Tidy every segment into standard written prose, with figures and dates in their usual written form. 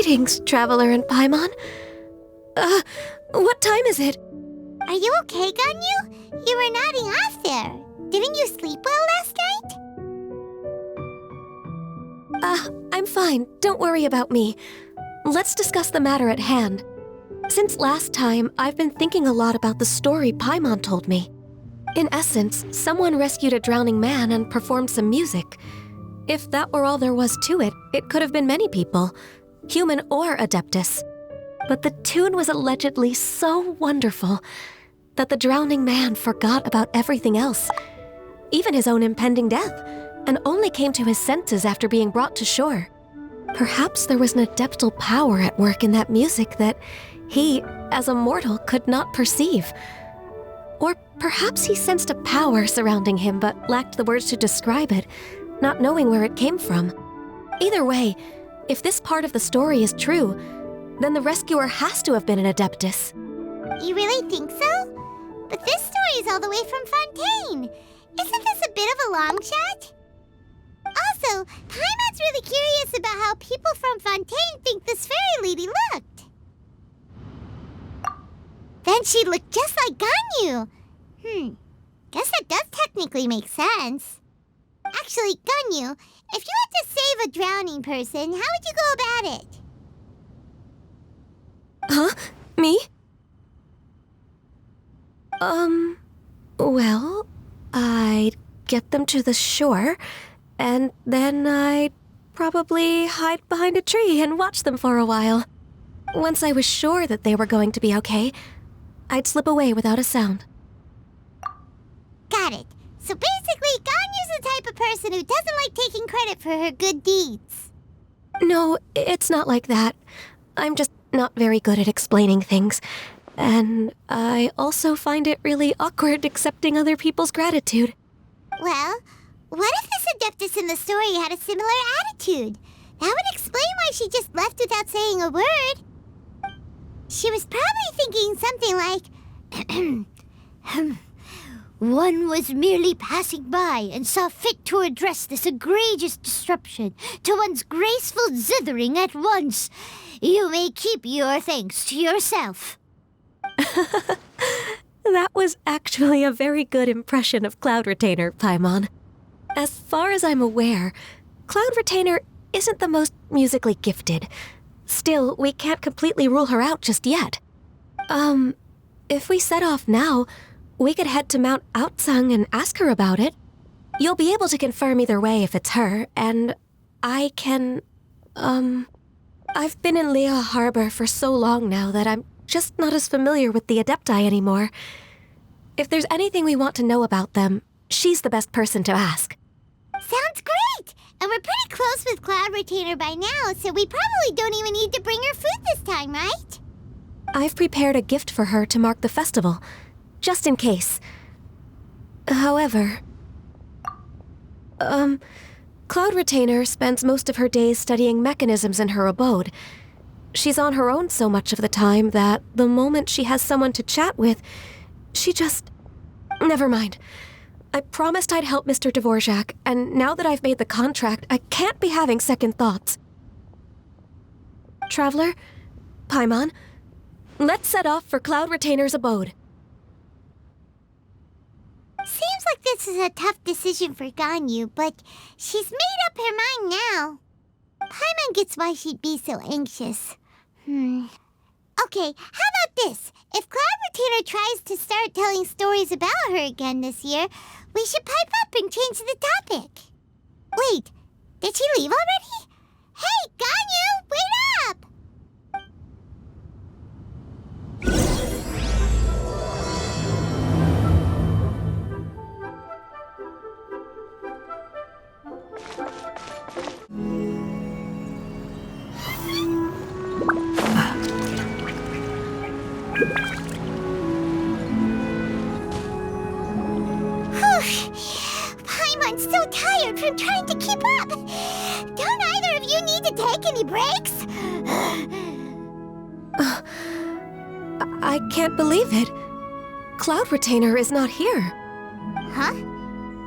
Greetings, Traveler and Paimon. What time is it? Are you okay, Ganyu? You were nodding off there. Didn't you sleep well last night? I'm fine. Don't worry about me. Let's discuss the matter at hand. Since last time, I've been thinking a lot about the story Paimon told me. In essence, someone rescued a drowning man and performed some music. If that were all there was to it, it could have been many people, human or Adeptus. But the tune was allegedly so wonderful that the drowning man forgot about everything else, even his own impending death, and only came to his senses after being brought to shore. Perhaps there was an adeptal power at work in that music that he, as a mortal, could not perceive. Or perhaps he sensed a power surrounding him but lacked the words to describe it, not knowing where it came from. Either way, if this part of the story is true, then the rescuer has to have been an Adeptus. You really think so? But this story is all the way from Fontaine. Isn't this a bit of a long shot? Also, Paimon's really curious about how people from Fontaine think this fairy lady looked. Then she looked just like Ganyu. Guess that does technically make sense. Actually, Ganyu, if you had to save a drowning person, how would you go about it? Huh? Me? Well, I'd get them to the shore, and then I'd probably hide behind a tree and watch them for a while. Once I was sure that they were going to be okay, I'd slip away without a sound. Got it. So basically, Ganyu's the type of person who doesn't like taking credit for her good deeds. No, it's not like that. I'm just not very good at explaining things. And I also find it really awkward accepting other people's gratitude. Well, what if this Adeptus in the story had a similar attitude? That would explain why she just left without saying a word. She was probably thinking something like, one was merely passing by and saw fit to address this egregious disruption to one's graceful zithering at once. You may keep your thanks to yourself. That was actually a very good impression of Cloud Retainer, Paimon. As far as I'm aware, Cloud Retainer isn't the most musically gifted. Still, we can't completely rule her out just yet. If we set off now, we could head to Mount Outsung and ask her about it. You'll be able to confirm either way if it's her, and I can, I've been in Lea Harbor for so long now that I'm just not as familiar with the Adepti anymore. If there's anything we want to know about them, she's the best person to ask. Sounds great! And we're pretty close with Cloud Retainer by now, so we probably don't even need to bring her food this time, right? I've prepared a gift for her to mark the festival, just in case. However, Cloud Retainer spends most of her days studying mechanisms in her abode. She's on her own so much of the time that the moment she has someone to chat with, she just... Never mind. I promised I'd help Mr. Dvorak, and now that I've made the contract, I can't be having second thoughts. Traveler, Paimon, let's set off for Cloud Retainer's abode. Seems like this is a tough decision for Ganyu, but she's made up her mind now. Paimon gets why she'd be so anxious. Okay, how about this? If Cloud Retainer tries to start telling stories about her again this year, we should pipe up and change the topic. Wait, did she leave already? Hey, Ganyu, wait up! Paimon's so tired from trying to keep up. Don't either of you need to take any breaks? I can't believe it. Cloud Retainer is not here. Huh?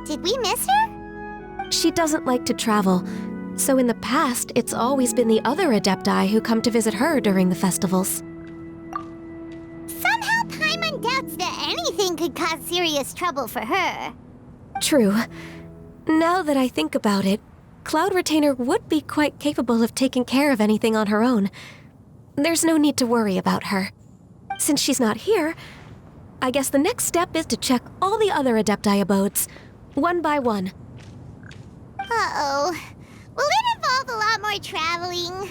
Did we miss her? She doesn't like to travel, So in the past, it's always been the other Adepti who come to visit her during the festivals. Somehow Paimon doubts that anything could cause serious trouble for her. True. Now that I think about it, Cloud Retainer would be quite capable of taking care of anything on her own. There's no need to worry about her. Since she's not here, I guess the next step is to check all the other Adepti abodes, one by one. Uh-oh. Will it involve a lot more traveling?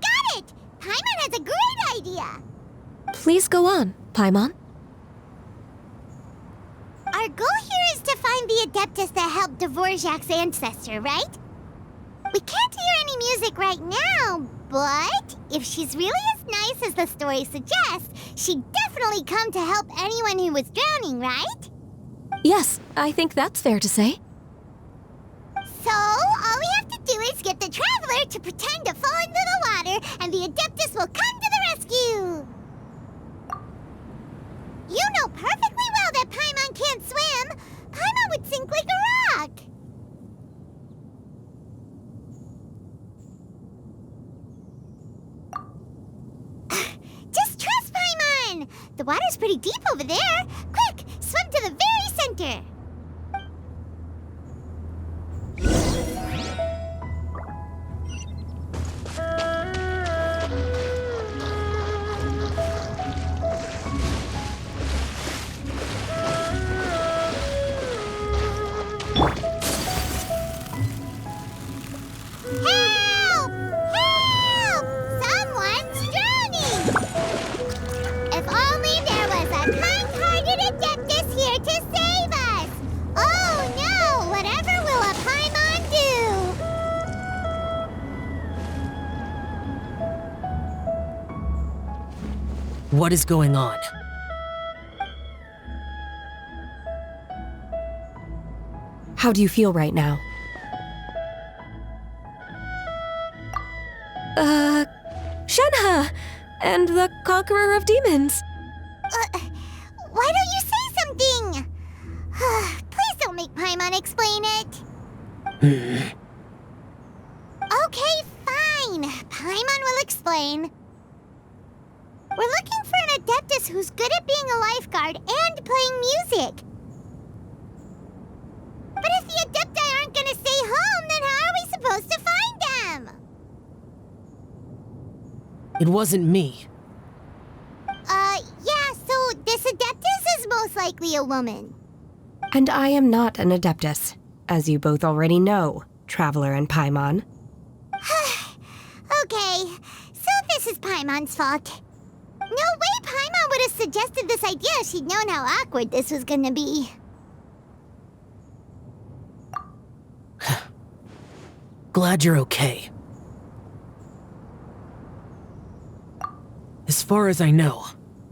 Got it! Paimon has a great idea! Please go on, Paimon. Our goal here is to find the Adeptus that helped Dvorak's ancestor, right? We can't hear any music right now, but if she's really as nice as the story suggests, she'd definitely come to help anyone who was drowning, right? Yes, I think that's fair to say. So, all we have to do is get the Traveler to pretend to fall into the water, and the Adeptus will come to the rescue! You know perfectly well that Paimon can't swim! Paimon would sink like a rock! Just trust Paimon! The water's pretty deep over there! Quick, swim to the very center! Help! Help! Someone's drowning! If only there was a kind-hearted Adeptus here to save us! Oh no! Whatever will a Paimon do? What is going on? How do you feel right now? Shenhe! And the Conqueror of Demons! Why don't you say something? Please don't make Paimon explain it. Okay, fine. Paimon will explain. We're looking for an Adeptus who's good at being a lifeguard and playing music. But if the Adepti aren't gonna stay home, then how are we supposed to find them? It wasn't me. Yeah, so this Adeptus is most likely a woman. And I am not an Adeptus, as you both already know, Traveler and Paimon. Okay, so this is Paimon's fault. No way Paimon would have suggested this idea if she'd known how awkward this was gonna be. Glad you're okay. As far as I know,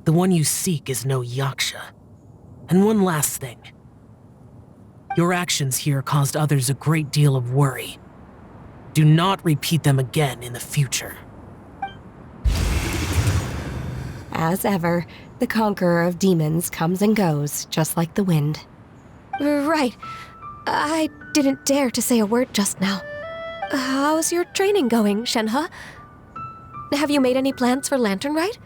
the one you seek is no Yaksha. And one last thing. Your actions here caused others a great deal of worry. Do not repeat them again in the future. As ever, the Conqueror of Demons comes and goes, just like the wind. Right. I didn't dare to say a word just now. How's your training going, Shenhe? Have you made any plans for Lantern Rite?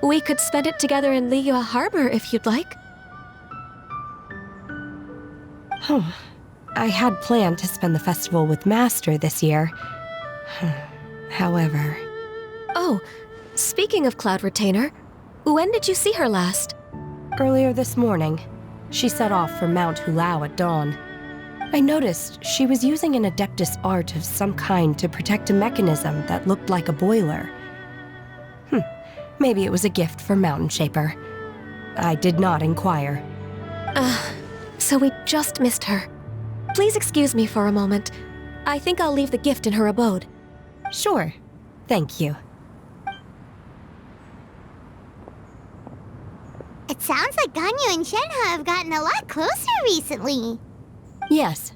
We could spend it together in Liyue Harbor if you'd like. I had planned to spend the festival with Master this year. However... Oh, speaking of Cloud Retainer, when did you see her last? Earlier this morning, she set off for Mount Hulao at dawn. I noticed she was using an Adeptus art of some kind to protect a mechanism that looked like a boiler. Maybe it was a gift for Mountain Shaper. I did not inquire. So we just missed her. Please excuse me for a moment. I think I'll leave the gift in her abode. Sure. Thank you. It sounds like Ganyu and Shenhe have gotten a lot closer recently. Yes.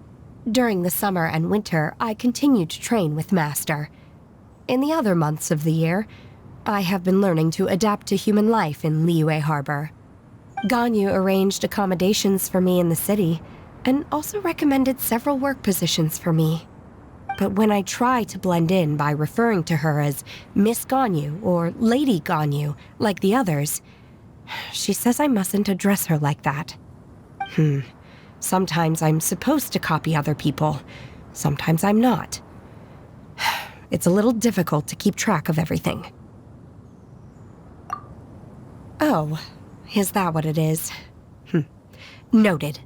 During the summer and winter, I continued to train with Master. In the other months of the year, I have been learning to adapt to human life in Liyue Harbor. Ganyu arranged accommodations for me in the city and also recommended several work positions for me. But when I try to blend in by referring to her as Miss Ganyu or Lady Ganyu, like the others, she says I mustn't address her like that. Sometimes I'm supposed to copy other people, sometimes I'm not. It's a little difficult to keep track of everything. Oh, is that what it is? Noted.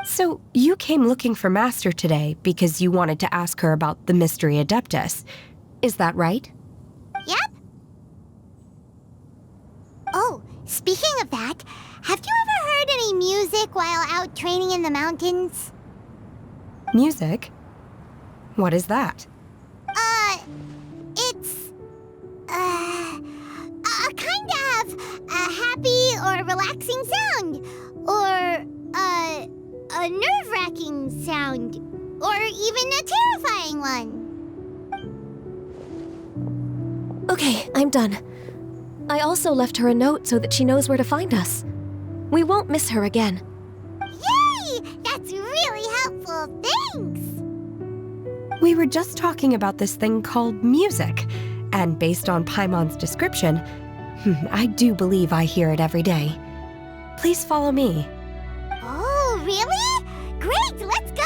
So, you came looking for Master today because you wanted to ask her about the Mystery Adeptus. Is that right? Yep. Oh, speaking of that, have you ever heard any music while out training in the mountains? Music? What is that? It's a kind of a happy or relaxing sound, or a nerve-wracking sound, or even a terrifying one. Okay, I'm done. I also left her a note so that she knows where to find us. We won't miss her again. Yay! That's really helpful, thanks! We were just talking about this thing called music, and based on Paimon's description, I do believe I hear it every day. Please follow me. Oh, really? Great, let's go!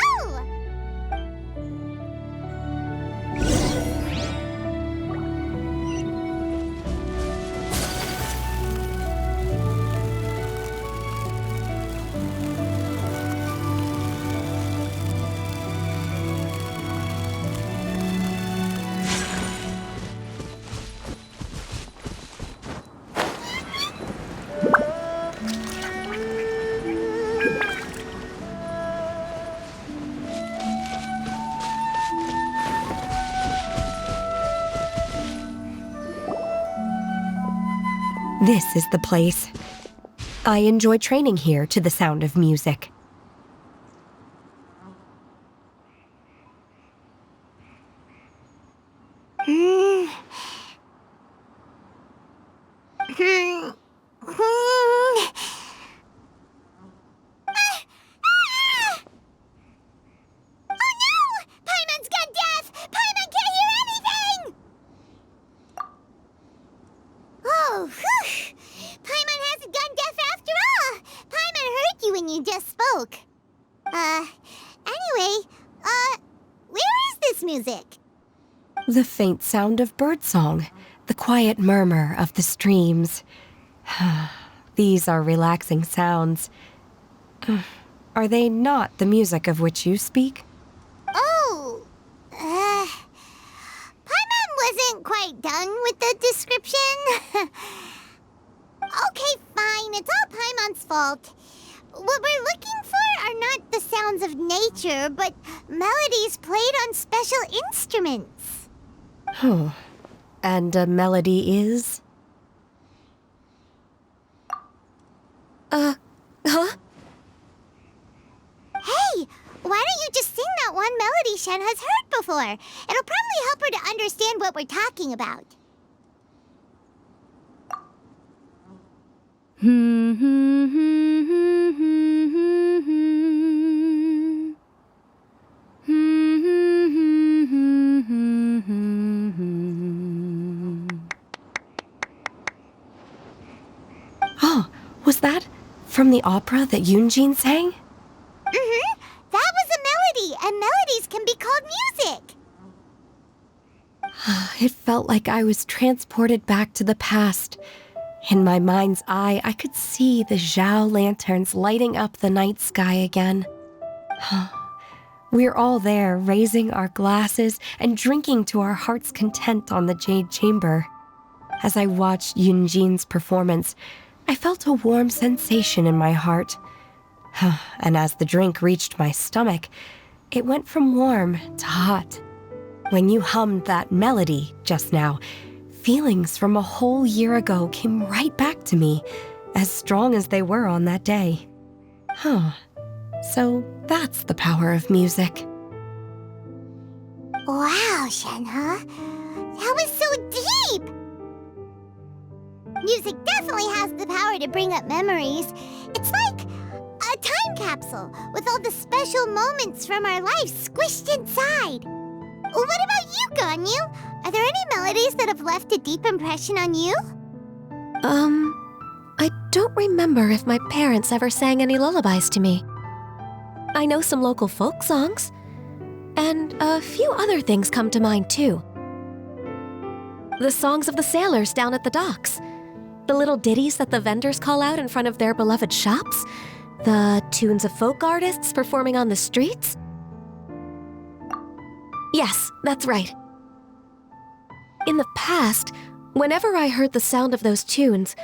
This is the place. I enjoy training here to the sound of music. Oh, whew! Paimon hasn't gone deaf after all! Paimon heard you when you just spoke. Anyway, where is this music? The faint sound of birdsong, the quiet murmur of the streams. These are relaxing sounds. Are they not the music of which you speak? Oh, Paimon wasn't quite done with the description. Okay, fine, it's all Paimon's fault. What we're looking for are not the sounds of nature, but melodies played on special instruments. Oh, and a melody is? Huh? Hey, why don't you just sing that one melody Shen has heard before? It'll probably help her to understand what we're talking about. Oh, was that from the opera that Yunjin sang? Mm-hmm. That was a melody, and melodies can be called music. It felt like I was transported back to the past. In my mind's eye, I could see the Zhao lanterns lighting up the night sky again. We're all there, raising our glasses and drinking to our heart's content on the Jade Chamber. As I watched Yunjin's performance, I felt a warm sensation in my heart. And as the drink reached my stomach, it went from warm to hot. When you hummed that melody just now, feelings from a whole year ago came right back to me, as strong as they were on that day. So that's the power of music. Wow, Shenhe. That was so deep! Music definitely has the power to bring up memories. It's like a time capsule with all the special moments from our lives squished inside. What about you, Ganyu? Are there any melodies that have left a deep impression on you? I don't remember if my parents ever sang any lullabies to me. I know some local folk songs, and a few other things come to mind too. The songs of the sailors down at the docks, the little ditties that the vendors call out in front of their beloved shops, the tunes of folk artists performing on the streets. Yes, that's right. In the past, whenever I heard the sound of those tunes,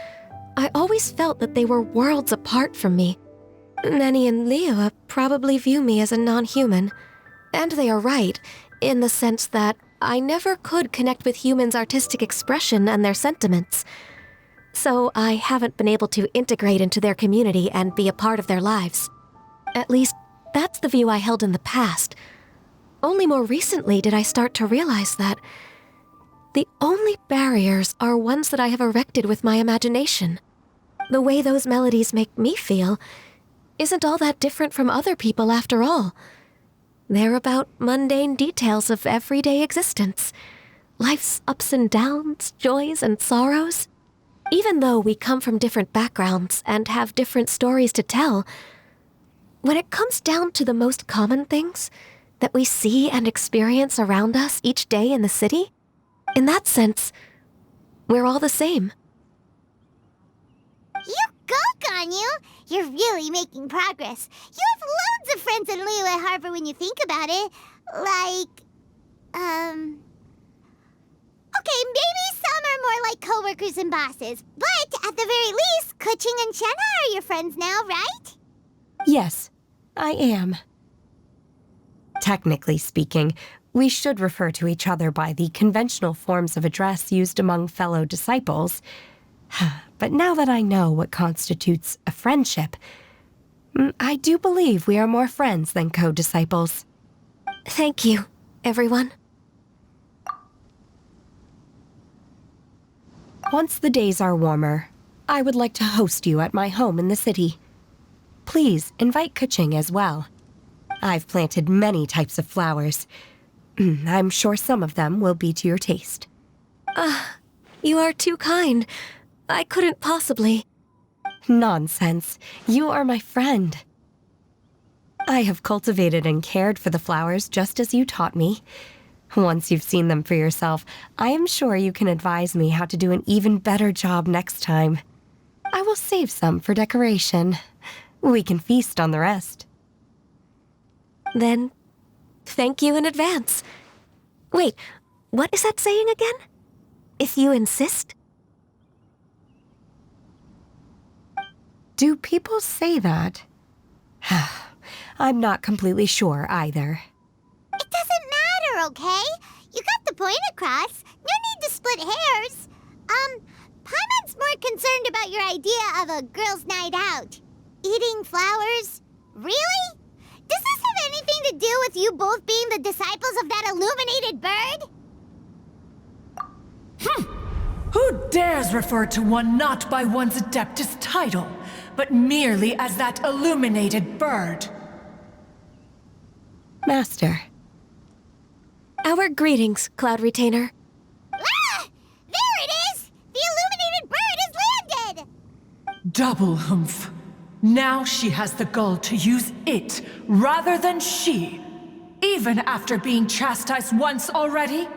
I always felt that they were worlds apart from me. Nenny and Leoa probably view me as a non-human. And they are right, in the sense that I never could connect with humans' artistic expression and their sentiments. So I haven't been able to integrate into their community and be a part of their lives. At least, that's the view I held in the past. Only more recently did I start to realize that the only barriers are ones that I have erected with my imagination. The way those melodies make me feel isn't all that different from other people after all. They're about mundane details of everyday existence. Life's ups and downs, joys and sorrows. Even though we come from different backgrounds and have different stories to tell, when it comes down to the most common things that we see and experience around us each day in the city, in that sense, we're all the same. You go, Ganyu! You're really making progress. You have loads of friends in Liyue Harbor when you think about it. Okay, maybe some are more like coworkers and bosses. But at the very least, Kuching and Shenna are your friends now, right? Yes, I am. Technically speaking, we should refer to each other by the conventional forms of address used among fellow disciples. But now that I know what constitutes a friendship, I do believe we are more friends than co-disciples. Thank you, everyone. Once the days are warmer, I would like to host you at my home in the city. Please invite Kuching as well. I've planted many types of flowers. I'm sure some of them will be to your taste. You are too kind. I couldn't possibly. Nonsense. You are my friend. I have cultivated and cared for the flowers just as you taught me. Once you've seen them for yourself, I am sure you can advise me how to do an even better job next time. I will save some for decoration. We can feast on the rest. Then, thank you in advance. Wait, what is that saying again? If you insist? Do people say that? I'm not completely sure either. It doesn't matter, okay? You got the point across. No need to split hairs. Paimon's more concerned about your idea of a girls' night out. Eating flowers? Really? Does this have anything to do with you both being the disciples of that illuminated bird? Who dares refer to one not by one's Adeptus title, but merely as that illuminated bird? Master. Our greetings, Cloud Retainer. Ah! There it is! The illuminated bird has landed! Double humph. Now she has the gall to use it rather than she, even after being chastised once already?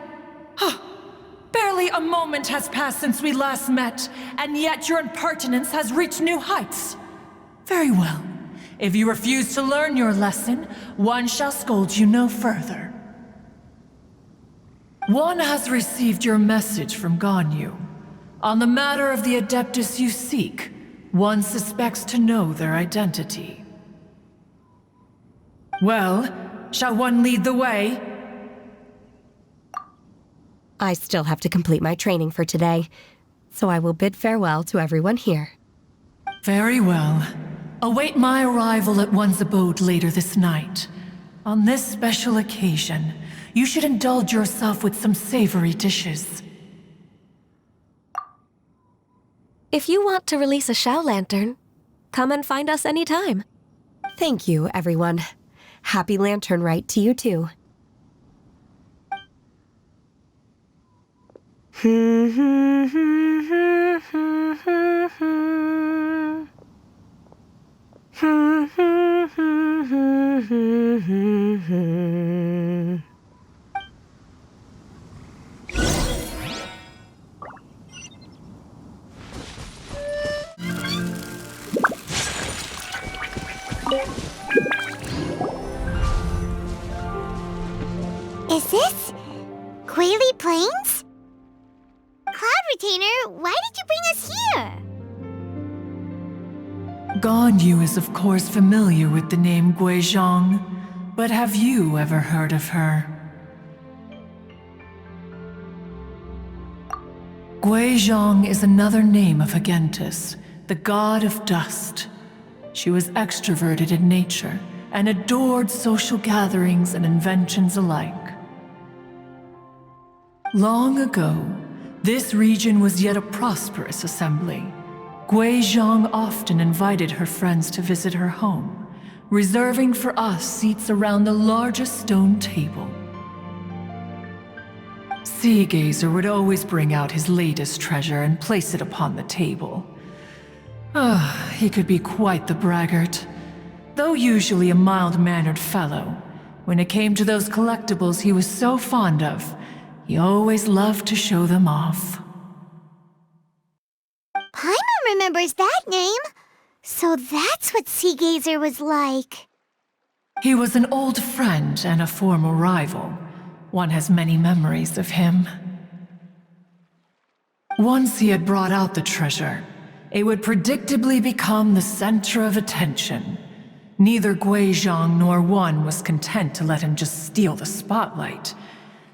Barely a moment has passed since we last met, and yet your impertinence has reached new heights. Very well. If you refuse to learn your lesson, one shall scold you no further. One has received your message from Ganyu. On the matter of the Adeptus you seek, one suspects to know their identity. Well, shall one lead the way? I still have to complete my training for today, so I will bid farewell to everyone here. Very well. Await my arrival at one's abode later this night. On this special occasion, you should indulge yourself with some savory dishes. If you want to release a Xiao lantern, come and find us anytime. Thank you, everyone. Happy Lantern Rite to you too. Is this Quaily Plains? Cloud Retainer, why did you bring us here? Ganyu is of course familiar with the name Guizhong, but have you ever heard of her? Guizhong is another name of Agentis, the god of dust. She was extroverted in nature and adored social gatherings and inventions alike. Long ago, this region was yet a prosperous assembly. Guizhong often invited her friends to visit her home, reserving for us seats around the largest stone table. Sea Gazer would always bring out his latest treasure and place it upon the table. He could be quite the braggart. Though usually a mild-mannered fellow, when it came to those collectibles he was so fond of, he always loved to show them off. Paimon remembers that name. So that's what Sea Gazer was like. He was an old friend and a former rival. One has many memories of him. Once he had brought out the treasure, it would predictably become the center of attention. Neither Guizhong nor one was content to let him just steal the spotlight.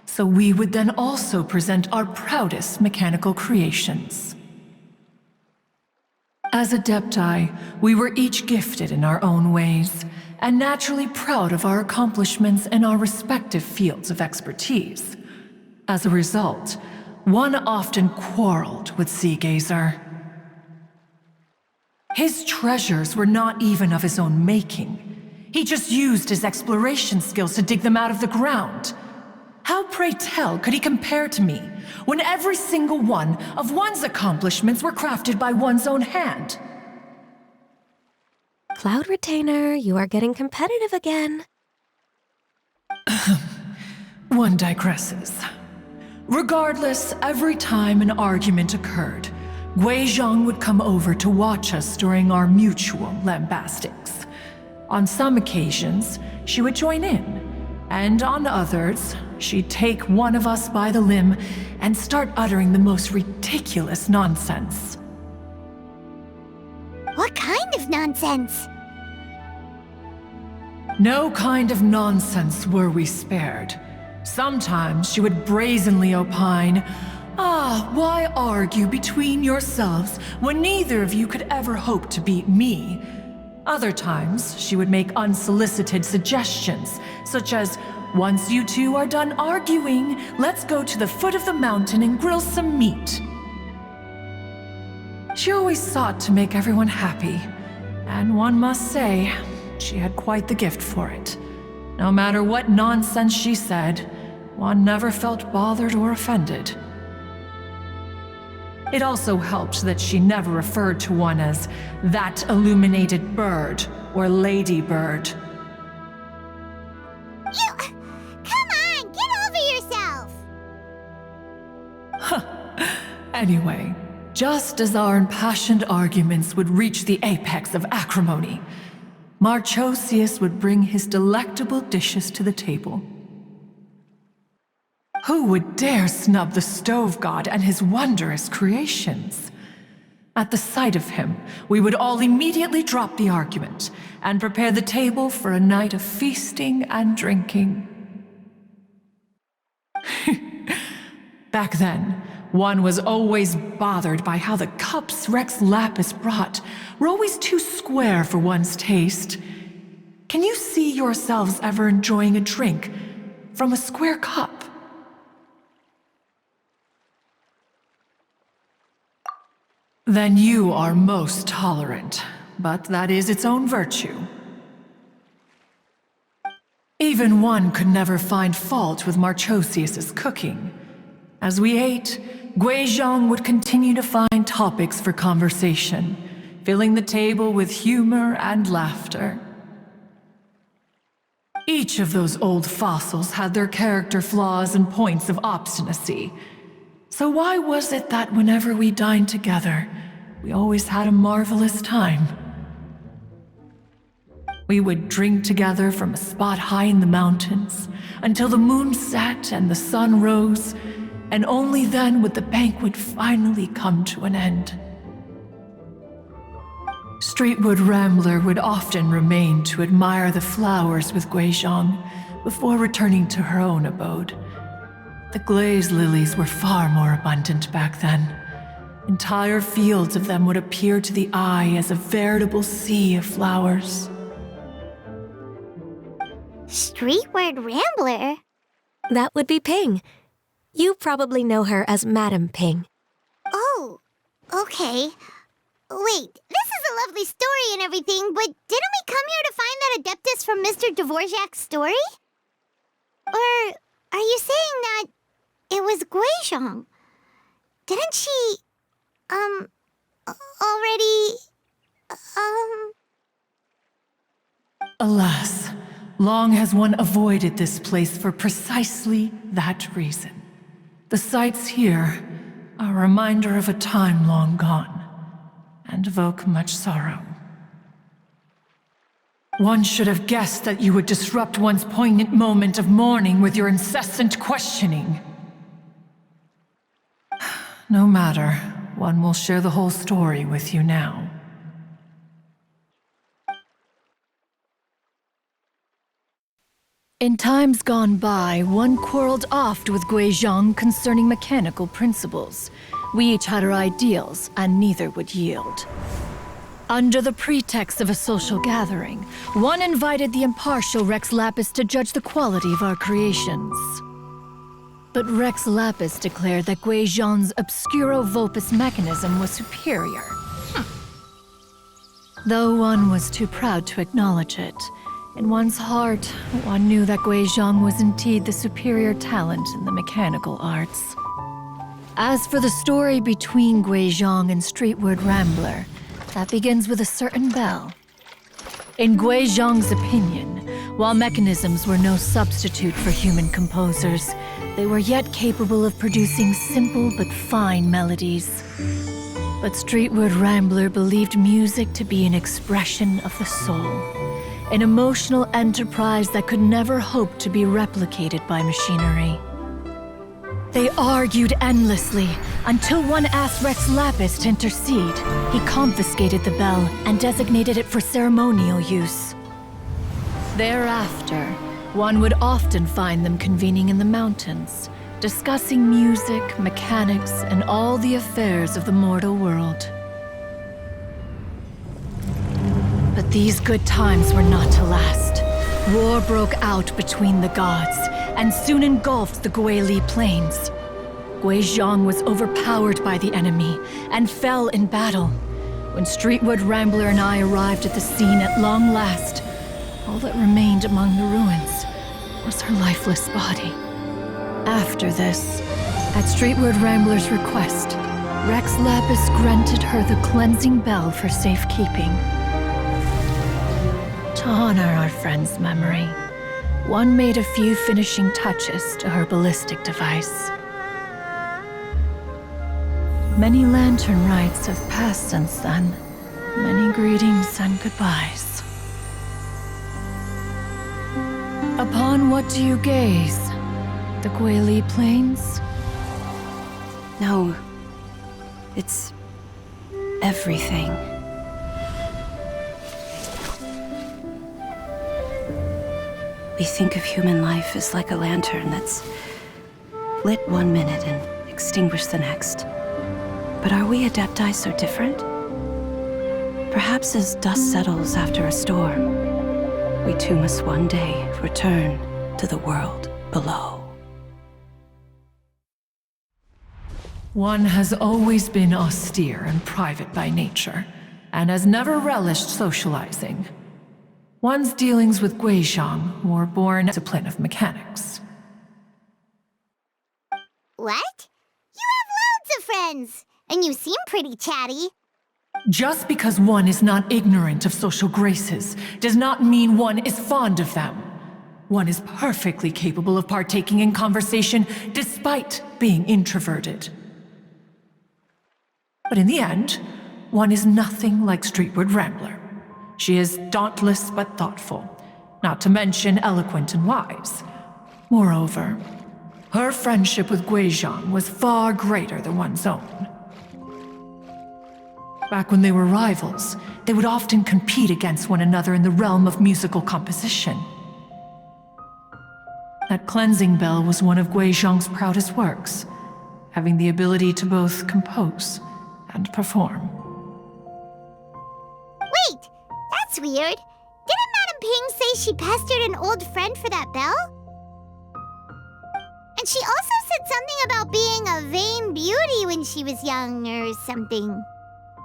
So we would then also present our proudest mechanical creations. As Adepti, we were each gifted in our own ways, and naturally proud of our accomplishments in our respective fields of expertise. As a result, one often quarreled with Sea Gazer. His treasures were not even of his own making. He just used his exploration skills to dig them out of the ground. How, pray tell, could he compare to me, when every single one of one's accomplishments were crafted by one's own hand? Cloud Retainer, you are getting competitive again. One digresses. Regardless, every time an argument occurred, Guizhong would come over to watch us during our mutual lambastics. On some occasions, she would join in, and on others, she'd take one of us by the limb and start uttering the most ridiculous nonsense. What kind of nonsense? No kind of nonsense were we spared. Sometimes she would brazenly opine, why argue between yourselves when neither of you could ever hope to beat me? Other times, she would make unsolicited suggestions, such as, once you two are done arguing, let's go to the foot of the mountain and grill some meat. She always sought to make everyone happy, and one must say, she had quite the gift for it. No matter what nonsense she said, one never felt bothered or offended. It also helped that she never referred to one as that illuminated bird or ladybird. Come on, get over yourself! Anyway, just as our impassioned arguments would reach the apex of acrimony, Marchosius would bring his delectable dishes to the table. Who would dare snub the stove god and his wondrous creations? At the sight of him, we would all immediately drop the argument and prepare the table for a night of feasting and drinking. Back then, one was always bothered by how the cups Rex Lapis brought were always too square for one's taste. Can you see yourselves ever enjoying a drink from a square cup? Then you are most tolerant, but that is its own virtue. Even one could never find fault with Marchosius's cooking. As we ate, Guizhong would continue to find topics for conversation, filling the table with humor and laughter. Each of those old fossils had their character flaws and points of obstinacy. So why was it that whenever we dined together, we always had a marvelous time? We would drink together from a spot high in the mountains until the moon set and the sun rose, and only then would the banquet finally come to an end. Streetwood Rambler would often remain to admire the flowers with Guizhong before returning to her own abode. The glaze lilies were far more abundant back then. Entire fields of them would appear to the eye as a veritable sea of flowers. Streetward Rambler? That would be Ping. You probably know her as Madam Ping. Oh, okay. Wait, this is a lovely story and everything, but didn't we come here to find that Adeptus from Mr. Dvorak's story? Or are you saying that it was Guizhong? Didn't she, already, Alas, long has one avoided this place for precisely that reason. The sights here are a reminder of a time long gone, and evoke much sorrow. One should have guessed that you would disrupt one's poignant moment of mourning with your incessant questioning. No matter, one will share the whole story with you now. In times gone by, one quarreled oft with Guizhong concerning mechanical principles. We each had our ideals, and neither would yield. Under the pretext of a social gathering, one invited the impartial Rex Lapis to judge the quality of our creations. But Rex Lapis declared that Guizhong's Obscuro Vulpus mechanism was superior. Though one was too proud to acknowledge it, in one's heart, one knew that Guizhong was indeed the superior talent in the mechanical arts. As for the story between Guizhong and Streetward Rambler, that begins with a certain bell. In Guizhong's opinion, while mechanisms were no substitute for human composers, they were yet capable of producing simple but fine melodies. But Streetward Rambler believed music to be an expression of the soul, an emotional enterprise that could never hope to be replicated by machinery. They argued endlessly, until one asked Rex Lapis to intercede. He confiscated the bell and designated it for ceremonial use. Thereafter, one would often find them convening in the mountains, discussing music, mechanics, and all the affairs of the mortal world. But these good times were not to last. War broke out between the gods, and soon engulfed the Guili plains. Guizhong was overpowered by the enemy, and fell in battle. When Streetwood Rambler and I arrived at the scene at long last, all that remained among the ruins was her lifeless body. After this, at Streetwood Rambler's request, Rex Lapis granted her the cleansing bell for safekeeping. To honor our friend's memory, one made a few finishing touches to her ballistic device. Many lantern rites have passed since then. Many greetings and goodbyes. Upon what do you gaze? The Guili Plains? No, it's everything. We think of human life as like a lantern that's lit one minute and extinguished the next. But are we Adepti so different? Perhaps as dust settles after a storm, we too must one day return to the world below. One has always been austere and private by nature, and has never relished socializing. One's dealings with Guizhong were born discipline of mechanics. What? You have loads of friends, and you seem pretty chatty. Just because one is not ignorant of social graces does not mean one is fond of them. One is perfectly capable of partaking in conversation despite being introverted. But in the end, one is nothing like Streetward Rambler. She is dauntless but thoughtful, not to mention eloquent and wise. Moreover, her friendship with Guizhong was far greater than one's own. Back when they were rivals, they would often compete against one another in the realm of musical composition. That cleansing bell was one of Guizhong's proudest works, having the ability to both compose and perform. Wait, that's weird. Didn't Madame Ping say she pestered an old friend for that bell? And she also said something about being a vain beauty when she was young or something.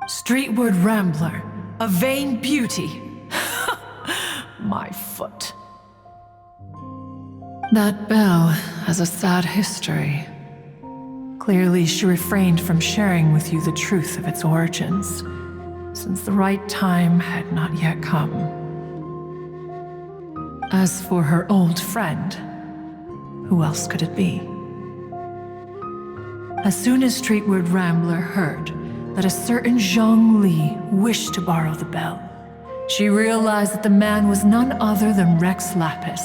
Streetward Rambler, a vain beauty. My foot. That bell has a sad history. Clearly, she refrained from sharing with you the truth of its origins, since the right time had not yet come. As for her old friend, who else could it be? As soon as Streetward Rambler heard that a certain Zhang Li wished to borrow the bell, she realized that the man was none other than Rex Lapis,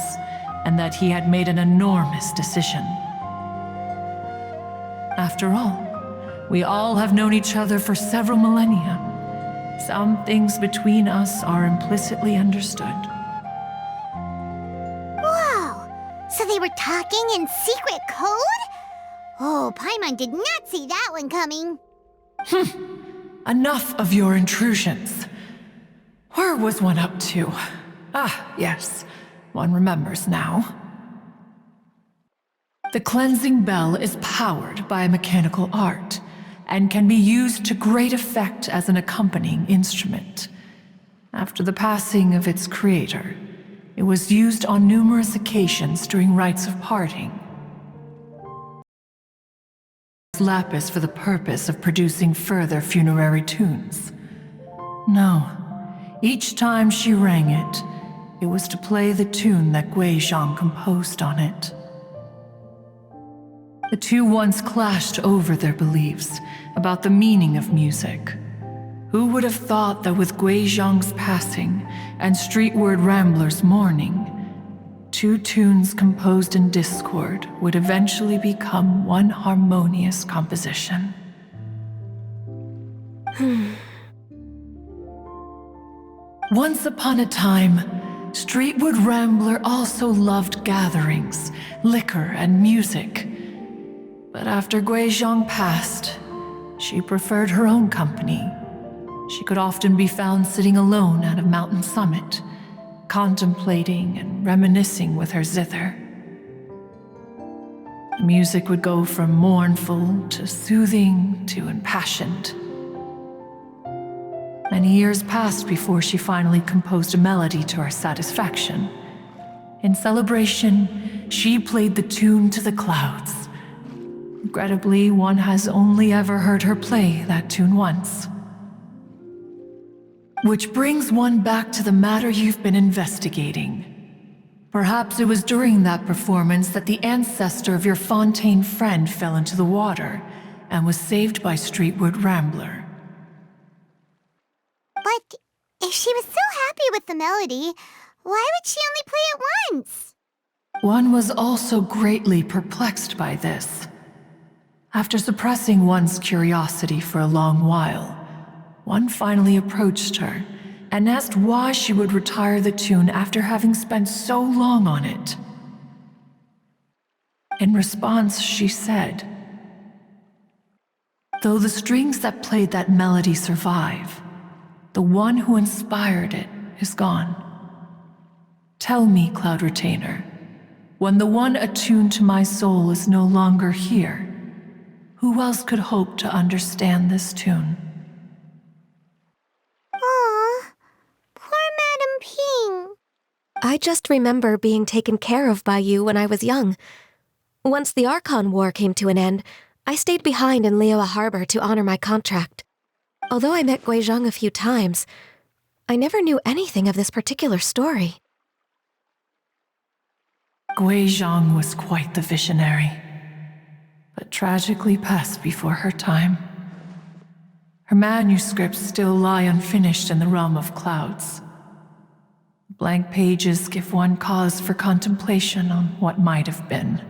and that he had made an enormous decision. After all, we all have known each other for several millennia. Some things between us are implicitly understood. Whoa! So they were talking in secret code? Oh, Paimon did not see that one coming. Enough of your intrusions. Where was one up to? Ah, yes, one remembers now. The cleansing bell is powered by a mechanical art, and can be used to great effect as an accompanying instrument. After the passing of its creator, it was used on numerous occasions during rites of parting. Lapis for the purpose of producing further funerary tunes. No, each time she rang it, it was to play the tune that Guizhong composed on it. The two once clashed over their beliefs about the meaning of music. Who would have thought that with Guizhong's passing and Streetward Rambler's mourning, two tunes composed in discord would eventually become one harmonious composition? Once upon a time, Streetward Rambler also loved gatherings, liquor, and music. But after Guizhong passed, she preferred her own company. She could often be found sitting alone at a mountain summit, contemplating and reminiscing with her zither. The music would go from mournful to soothing to impassioned. Many years passed before she finally composed a melody to her satisfaction. In celebration, she played the tune to the clouds. Regrettably, one has only ever heard her play that tune once. Which brings one back to the matter you've been investigating. Perhaps it was during that performance that the ancestor of your Fontaine friend fell into the water and was saved by Streetward Rambler. But if she was so happy with the melody, why would she only play it once? One was also greatly perplexed by this. After suppressing one's curiosity for a long while, one finally approached her and asked why she would retire the tune after having spent so long on it. In response, she said, "Though the strings that played that melody survive, the one who inspired it is gone. Tell me, Cloud Retainer, when the one attuned to my soul is no longer here, Who else could hope to understand this tune? Aw, poor Madam Ping. I just remember being taken care of by you when I was young. Once the Archon War came to an end, I stayed behind in Liyue Harbor to honor my contract. Although I met Guizhong a few times, I never knew anything of this particular story. Guizhong was quite the visionary, but tragically passed before her time. Her manuscripts still lie unfinished in the realm of clouds. Blank pages give one cause for contemplation on what might have been.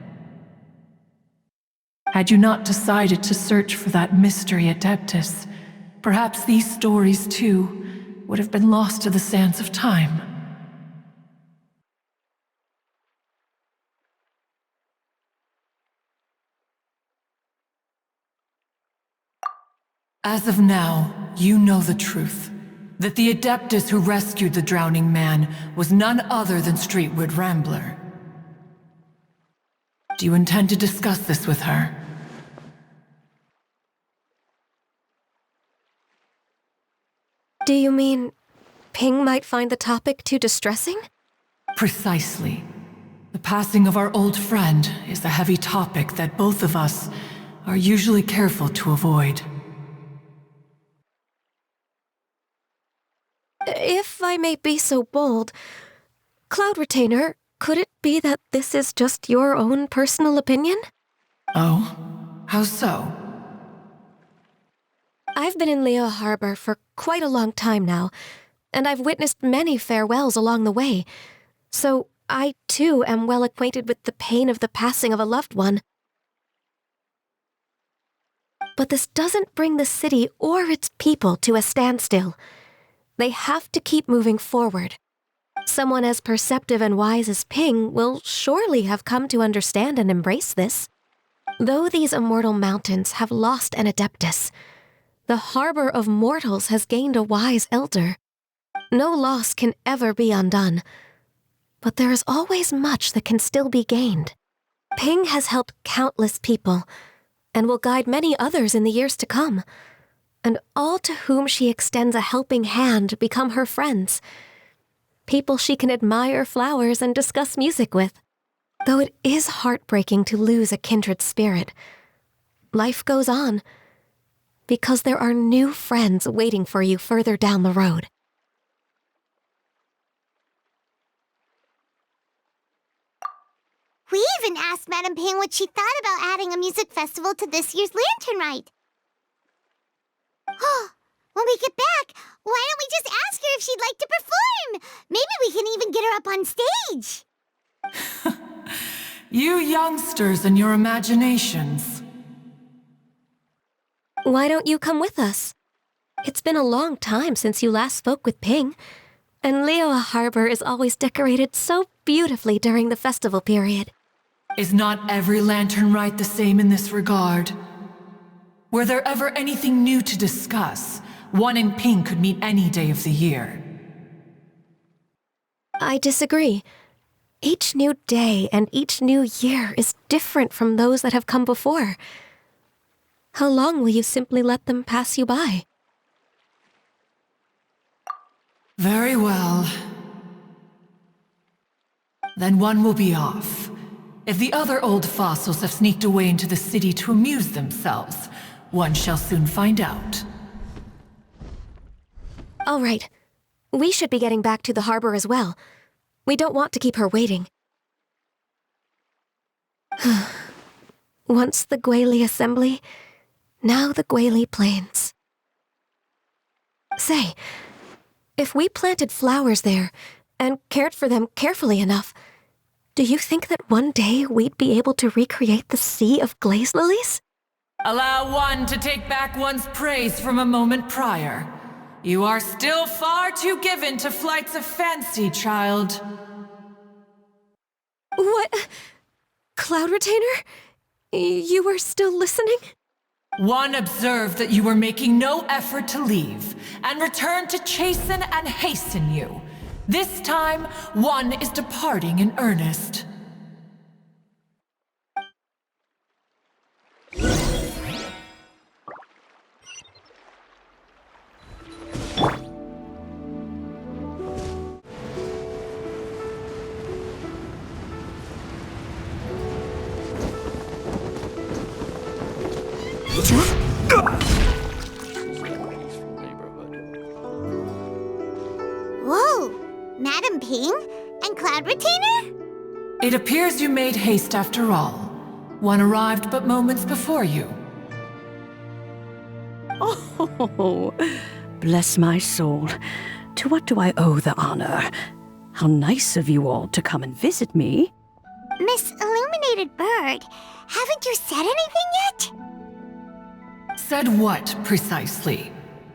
Had you not decided to search for that mystery Adeptus, perhaps these stories, too, would have been lost to the sands of time. As of now, you know the truth. That the Adeptus who rescued the drowning man was none other than Streetwood Rambler. Do you intend to discuss this with her? Do you mean Ping might find the topic too distressing? Precisely. The passing of our old friend is a heavy topic that both of us are usually careful to avoid. If I may be so bold, Cloud Retainer, could it be that this is just your own personal opinion? Oh? How so? I've been in Liyue Harbor for quite a long time now, and I've witnessed many farewells along the way, so I too am well acquainted with the pain of the passing of a loved one. But this doesn't bring the city or its people to a standstill. They have to keep moving forward. Someone as perceptive and wise as Ping will surely have come to understand and embrace this. Though these immortal mountains have lost an Adeptus, the harbor of mortals has gained a wise elder. No loss can ever be undone, but there is always much that can still be gained. Ping has helped countless people, and will guide many others in the years to come. And all to whom she extends a helping hand become her friends. People she can admire flowers and discuss music with. Though it is heartbreaking to lose a kindred spirit, life goes on, because there are new friends waiting for you further down the road. We even asked Madam Ping what she thought about adding a music festival to this year's Lantern Rite. When we get back, why don't we just ask her if she'd like to perform? Maybe we can even get her up on stage. You youngsters and your imaginations. Why don't you come with us? It's been a long time since you last spoke with Ping, and Liyue Harbor is always decorated so beautifully during the festival period. Is not every Lantern Rite the same in this regard? Were there ever anything new to discuss? One in Ping could meet any day of the year. I disagree. Each new day and each new year is different from those that have come before. How long will you simply let them pass you by? Very well. Then one will be off. If the other old fossils have sneaked away into the city to amuse themselves, one shall soon find out. All right. We should be getting back to the harbor as well. We don't want to keep her waiting. Once the Guili Assembly, now the Guili Plains. Say, if we planted flowers there and cared for them carefully enough, do you think that one day we'd be able to recreate the sea of glaze lilies? Allow one to take back one's praise from a moment prior. You are still far too given to flights of fancy, child. What? Cloud Retainer? You were still listening? One observed that you were making no effort to leave, and returned to chasten and hasten you. This time, one is departing in earnest. Whoa! Madam Ping? And Cloud Retainer? It appears you made haste after all. One arrived but moments before you. Oh, bless my soul. To what do I owe the honor? How nice of you all to come and visit me. Miss Illuminated Bird, haven't you said anything yet? Said what, precisely?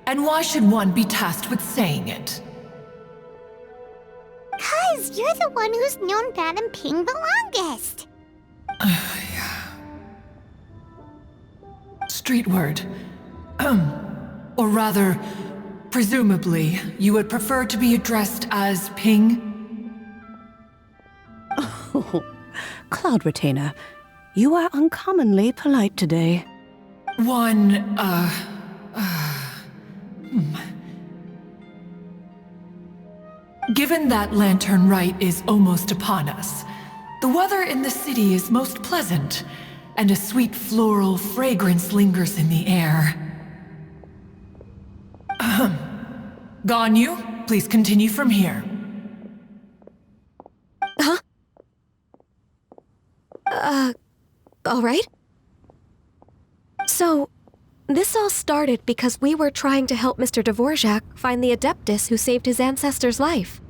And why should one be tasked with saying it? 'Cause you're the one who's known Madam Ping the longest. Street word. Or rather, presumably, you would prefer to be addressed as Ping? Oh, Cloud Retainer, you are uncommonly polite today. Given that Lantern Rite is almost upon us, the weather in the city is most pleasant, and a sweet floral fragrance lingers in the air. Ganyu, please continue from here. Huh? All right. So, this all started because we were trying to help Mr. Dvorak find the Adeptus who saved his ancestor's life.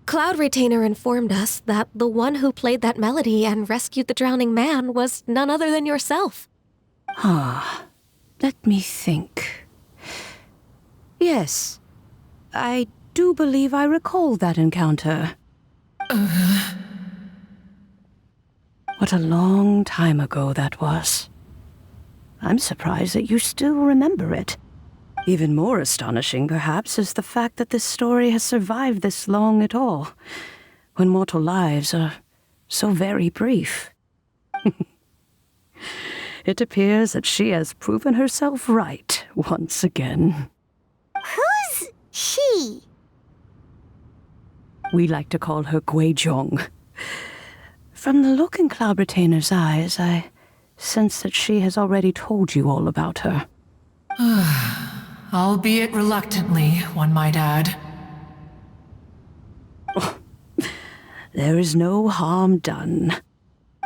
Cloud Retainer informed us that the one who played that melody and rescued the drowning man was none other than yourself. Ah, let me think. Yes, I do believe I recall that encounter. What a long time ago that was. I'm surprised that you still remember it. Even more astonishing, perhaps, is the fact that this story has survived this long at all, when mortal lives are so very brief. It appears that she has proven herself right once again. Who's she? We like to call her Guizhong. From the look in Cloud Retainer's eyes, I sense that she has already told you all about her. Albeit reluctantly, one might add. There is no harm done.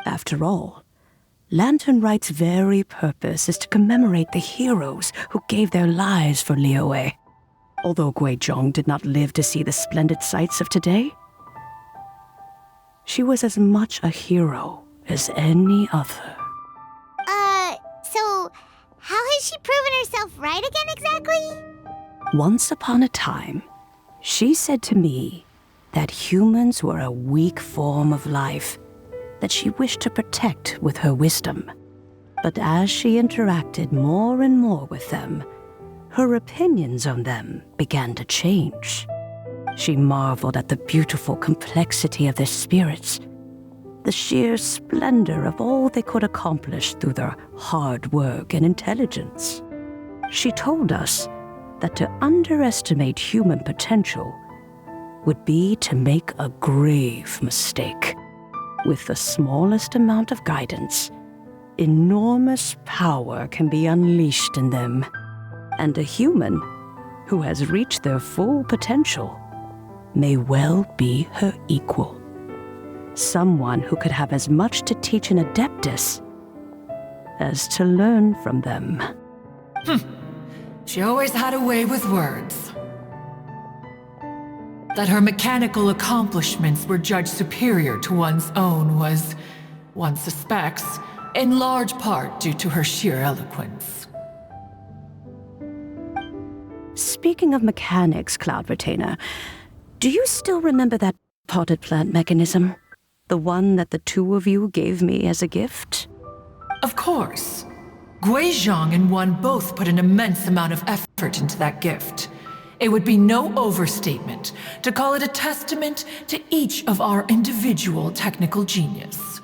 After all, Lantern Rite's very purpose is to commemorate the heroes who gave their lives for Liyue. Although Guizhong did not live to see the splendid sights of today, she was as much a hero as any other. So how has she proven herself right again exactly? Once upon a time, she said to me that humans were a weak form of life that she wished to protect with her wisdom. But as she interacted more and more with them, her opinions on them began to change. She marveled at the beautiful complexity of their spirits, the sheer splendor of all they could accomplish through their hard work and intelligence. She told us that to underestimate human potential would be to make a grave mistake. With the smallest amount of guidance, enormous power can be unleashed in them, and a human who has reached their full potential may well be her equal. Someone who could have as much to teach an Adeptus as to learn from them. She always had a way with words. That her mechanical accomplishments were judged superior to one's own was, one suspects, in large part due to her sheer eloquence. Speaking of mechanics, Cloud Retainer, do you still remember that potted plant mechanism? The one that the two of you gave me as a gift? Of course. Guizhong and one both put an immense amount of effort into that gift. It would be no overstatement to call it a testament to each of our individual technical genius.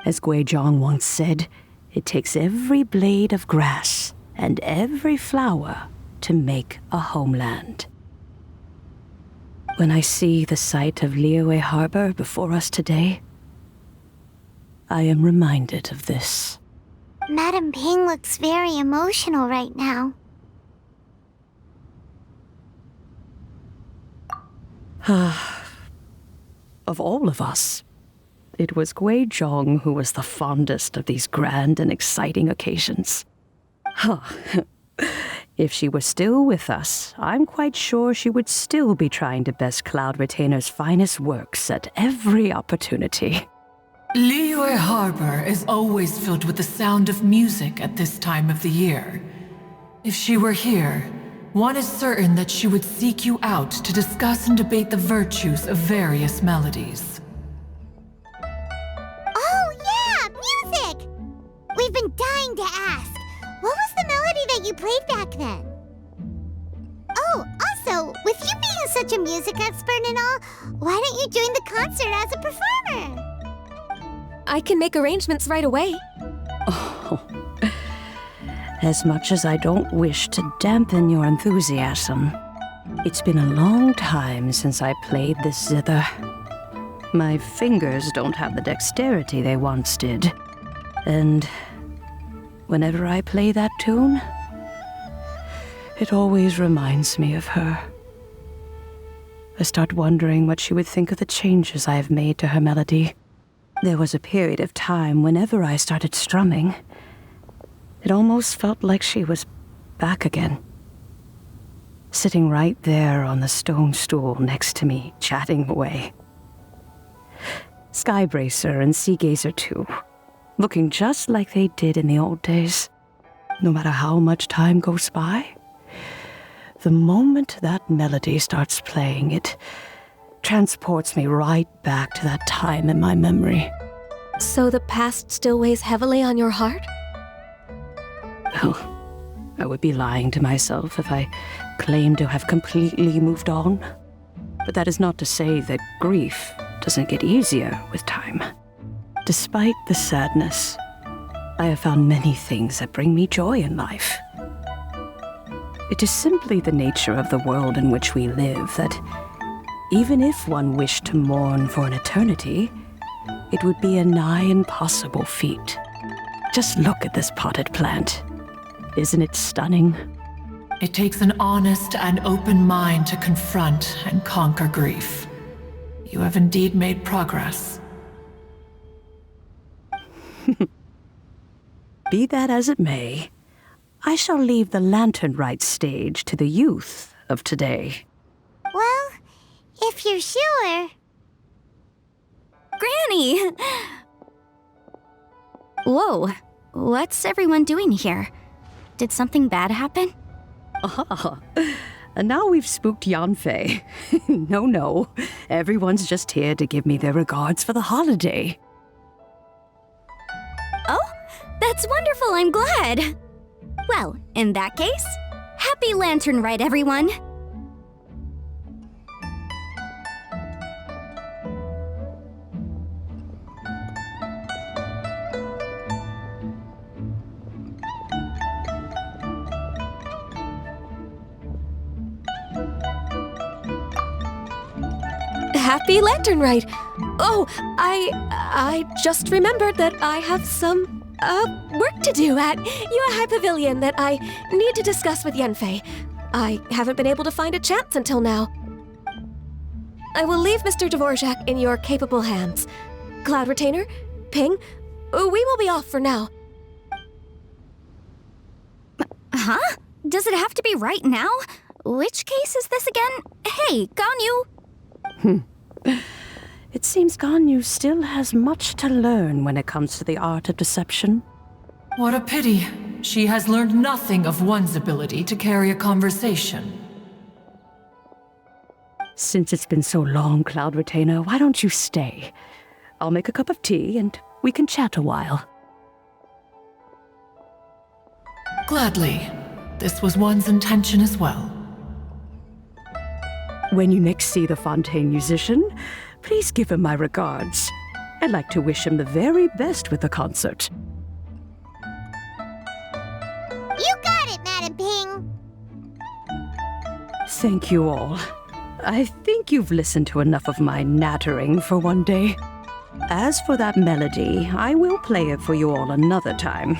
As Guizhong once said, it takes every blade of grass and every flower to make a homeland. When I see the sight of Liyue Harbor before us today, I am reminded of this. Madam Ping looks very emotional right now. Of all of us, it was Gui Zhong who was the fondest of these grand and exciting occasions. If she were still with us, I'm quite sure she would still be trying to best Cloud Retainer's finest works at every opportunity. Liyue Harbor is always filled with the sound of music at this time of the year. If she were here, one is certain that she would seek you out to discuss and debate the virtues of various melodies. Oh yeah, music! We've been dying to ask. What was the melody that you played back then? Oh, also, with you being such a music expert and all, why don't you join the concert as a performer? I can make arrangements right away. Oh. As much as I don't wish to dampen your enthusiasm, it's been a long time since I played this zither. My fingers don't have the dexterity they once did. And whenever I play that tune, it always reminds me of her. I start wondering what she would think of the changes I have made to her melody. There was a period of time whenever I started strumming, it almost felt like she was back again. Sitting right there on the stone stool next to me, chatting away. Skybracer and Seagazer too, looking just like they did in the old days. No matter how much time goes by, the moment that melody starts playing, it transports me right back to that time in my memory. So the past still weighs heavily on your heart? Well, I would be lying to myself if I claimed to have completely moved on. But that is not to say that grief doesn't get easier with time. Despite the sadness, I have found many things that bring me joy in life. It is simply the nature of the world in which we live that even if one wished to mourn for an eternity, it would be a nigh impossible feat. Just look at this potted plant. Isn't it stunning? It takes an honest and open mind to confront and conquer grief. You have indeed made progress. Be that as it may, I shall leave the lantern rite stage to the youth of today. Well, if you're sure. Granny! Whoa, what's everyone doing here? Did something bad happen? Ah, and now we've spooked Yanfei. No, everyone's just here to give me their regards for the holiday. Oh, that's wonderful, I'm glad! Well, in that case, happy Lantern Rite, everyone! Happy Lantern Rite! Oh, I just remembered that I have some, work to do at Yuehai Pavilion that I need to discuss with Yanfei. I haven't been able to find a chance until now. I will leave Mr. Dvorak in your capable hands. Cloud Retainer, Ping, we will be off for now. Huh? Does it have to be right now? Which case is this again? Hey, Ganyu! It seems Ganyu still has much to learn when it comes to the art of deception. What a pity. She has learned nothing of one's ability to carry a conversation. Since it's been so long, Cloud Retainer, why don't you stay? I'll make a cup of tea and we can chat a while. Gladly. This was one's intention as well. When you next see the Fontaine musician, please give him my regards. I'd like to wish him the very best with the concert. You got it, Madam Ping! Thank you all. I think you've listened to enough of my nattering for one day. As for that melody, I will play it for you all another time.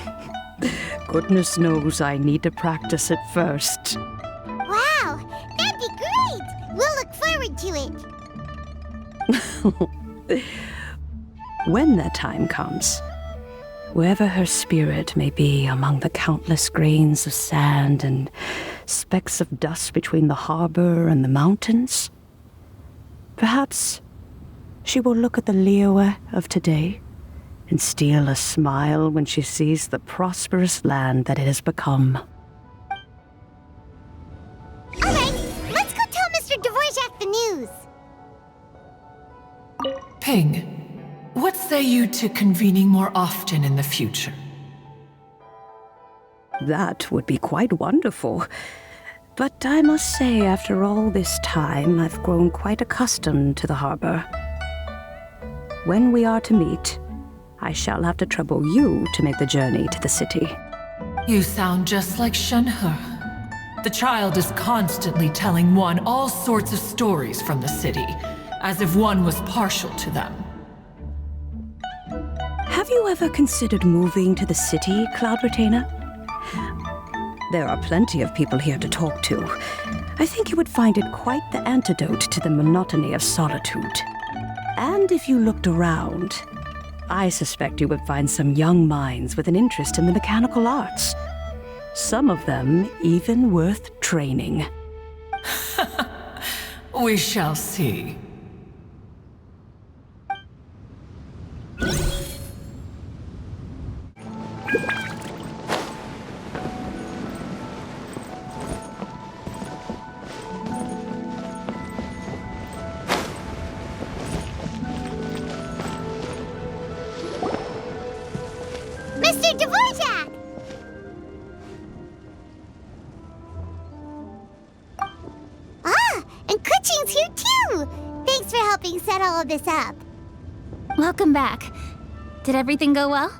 Goodness knows I need to practice it first. Wow, that'd be great! We'll look forward to it. When that time comes, wherever her spirit may be among the countless grains of sand and specks of dust between the harbor and the mountains, perhaps she will look at the Liyue of today and steal a smile when she sees the prosperous land that it has become. All right, let's go tell Mr. Dvorak the news. Ping, what say you to convening more often in the future? That would be quite wonderful. But I must say, after all this time, I've grown quite accustomed to the harbor. When we are to meet, I shall have to trouble you to make the journey to the city. You sound just like Shenhe. The child is constantly telling one all sorts of stories from the city, as if one was partial to them. Have you ever considered moving to the city, Cloud Retainer? There are plenty of people here to talk to. I think you would find it quite the antidote to the monotony of solitude. And if you looked around, I suspect you would find some young minds with an interest in the mechanical arts. Some of them even worth training. We shall see. Mr. Dvorak! Ah, and Kuchin's here too! Thanks for helping set all of this up. Welcome back. Did everything go well?